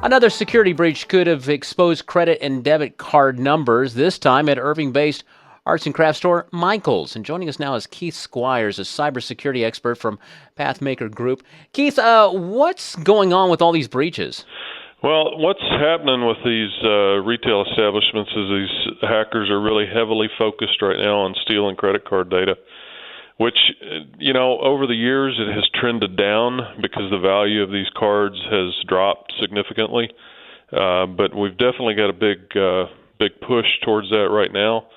Another security breach could have exposed credit and debit card numbers, this time at Irving-based arts and crafts store Michael's. And joining us now is Keith Squires, a cybersecurity expert from Pathmaker Group. Keith, what's going on with all these breaches? Well, what's happening with these retail establishments is these hackers are really heavily focused right now on stealing credit card data, which, over the years it has trended down because the value of these cards has dropped significantly. But we've definitely got a big push towards that right now.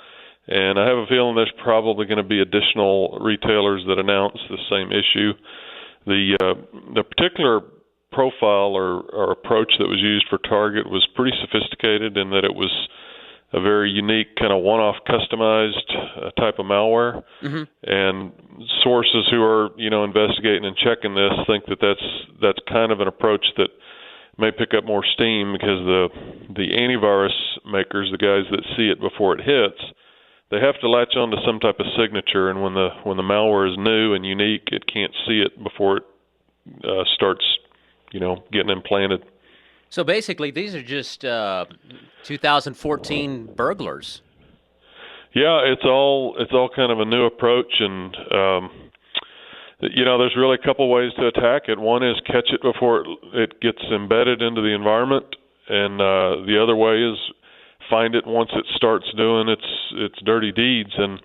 And I have a feeling there's probably going to be additional retailers that announce the same issue. The particular profile or approach that was used for Target was pretty sophisticated in that it was a very unique kind of one-off customized type of malware. Mm-hmm. And sources who are, investigating and checking this think that that's kind of an approach that may pick up more steam because the antivirus makers, the guys that see it before it hits, they have to latch on to some type of signature, and when the malware is new and unique, it can't see it before it starts, getting implanted. So basically, these are just 2014 burglars. Yeah, it's all kind of a new approach, and there's really a couple ways to attack it. One is catch it before it gets embedded into the environment, and the other way is find it once it starts doing its dirty deeds. And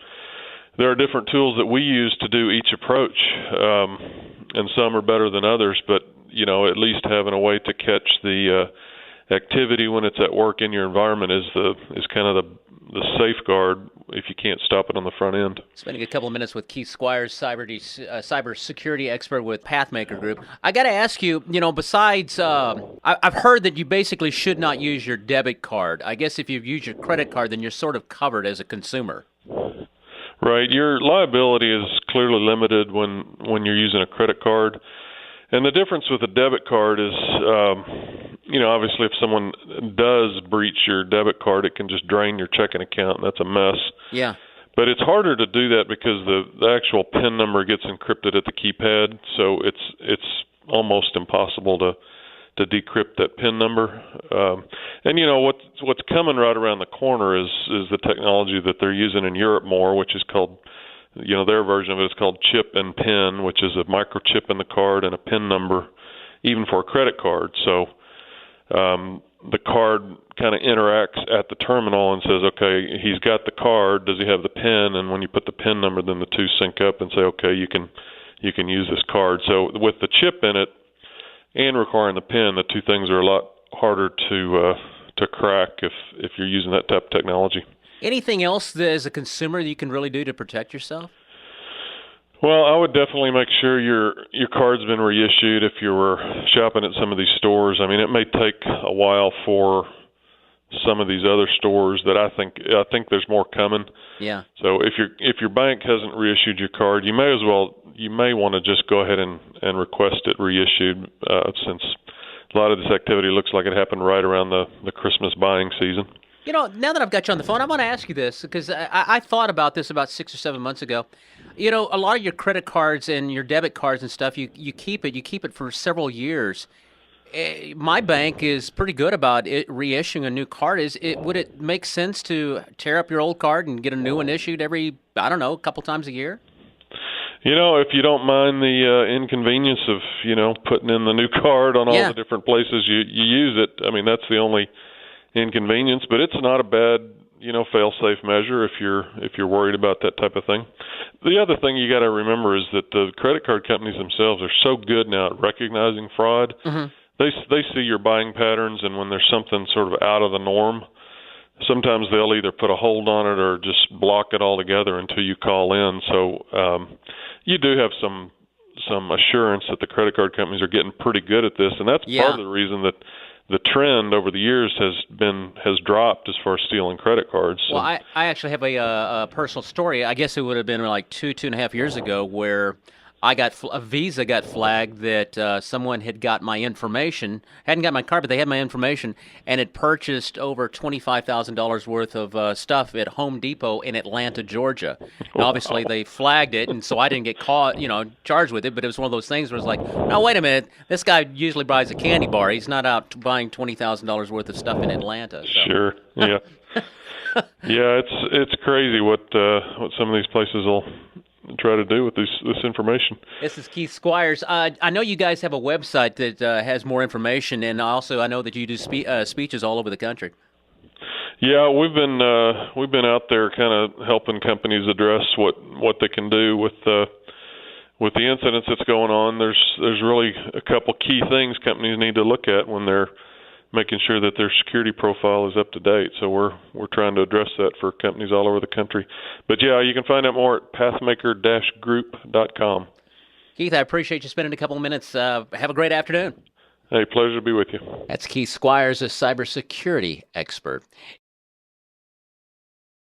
there are different tools that we use to do each approach, and some are better than others, but at least having a way to catch the activity when it's at work in your environment is kind of the safeguard if you can't stop it on the front end. Spending a couple of minutes with Keith Squires, cyber security expert with Pathmaker Group. I got to ask you, besides, I've heard that you basically should not use your debit card. I guess if you use your credit card, then you're sort of covered as a consumer. Right. Your liability is clearly limited when you're using a credit card. And the difference with a debit card is, obviously if someone does breach your debit card, it can just drain your checking account, and that's a mess. Yeah. But it's harder to do that because the actual PIN number gets encrypted at the keypad, so it's almost impossible to decrypt that PIN number. And what's coming right around the corner is the technology that they're using in Europe more, which is called, their version of it is called chip and PIN, which is a microchip in the card and a PIN number, even for a credit card. So the card kind of interacts at the terminal and says, okay, he's got the card, does he have the PIN? And when you put the PIN number, then the two sync up and say, okay, you can use this card. So with the chip in it and requiring the PIN, the two things are a lot harder to crack if you're using that type of technology. Anything else that, as a consumer, you can really do to protect yourself? Well, I would definitely make sure your card's been reissued if you were shopping at some of these stores. I mean, it may take a while for some of these other stores that I think there's more coming. Yeah. So if your bank hasn't reissued your card, you may want to just go ahead and request it reissued, since a lot of this activity looks like it happened right around the Christmas buying season. Now that I've got you on the phone, I want to ask you this, because I thought about this about 6 or 7 months ago. A lot of your credit cards and your debit cards and stuff, you keep it for several years. My bank is pretty good about reissuing a new card. Would it make sense to tear up your old card and get a new one issued every, a couple times a year? If you don't mind the inconvenience of, putting in the new card on all the different places you use it, I mean, that's the only inconvenience, but it's not a bad, fail-safe measure if you're worried about that type of thing. The other thing you got to remember is that the credit card companies themselves are so good now at recognizing fraud. Mm-hmm. They see your buying patterns, and when there's something sort of out of the norm, sometimes they'll either put a hold on it or just block it altogether until you call in. So you do have some assurance that the credit card companies are getting pretty good at this, and that's part of the reason that the trend over the years has dropped as far as stealing credit cards. So. Well, I actually have a personal story. I guess it would have been like two and a half years ago, where a Visa got flagged that someone had got my information, hadn't got my card, but they had my information, and had purchased over $25,000 worth of stuff at Home Depot in Atlanta, Georgia. Now, obviously, they flagged it, and so I didn't get caught, charged with it. But it was one of those things where it's like, no, wait a minute, this guy usually buys a candy bar. He's not out buying $20,000 worth of stuff in Atlanta. So. Sure. Yeah. Yeah, it's crazy what some of these places will try to do with this information. This is Keith Squires. I know you guys have a website that has more information, and also I know that you do speeches all over the country. Yeah, we've been out there kind of helping companies address what they can do with the incidents that's going on. There's really a couple key things companies need to look at when they're making sure that their security profile is up to date. So we're trying to address that for companies all over the country. But yeah, you can find out more at pathmaker-group.com. Keith, I appreciate you spending a couple of minutes. Have a great afternoon. Hey, pleasure to be with you. That's Keith Squires, a cybersecurity expert.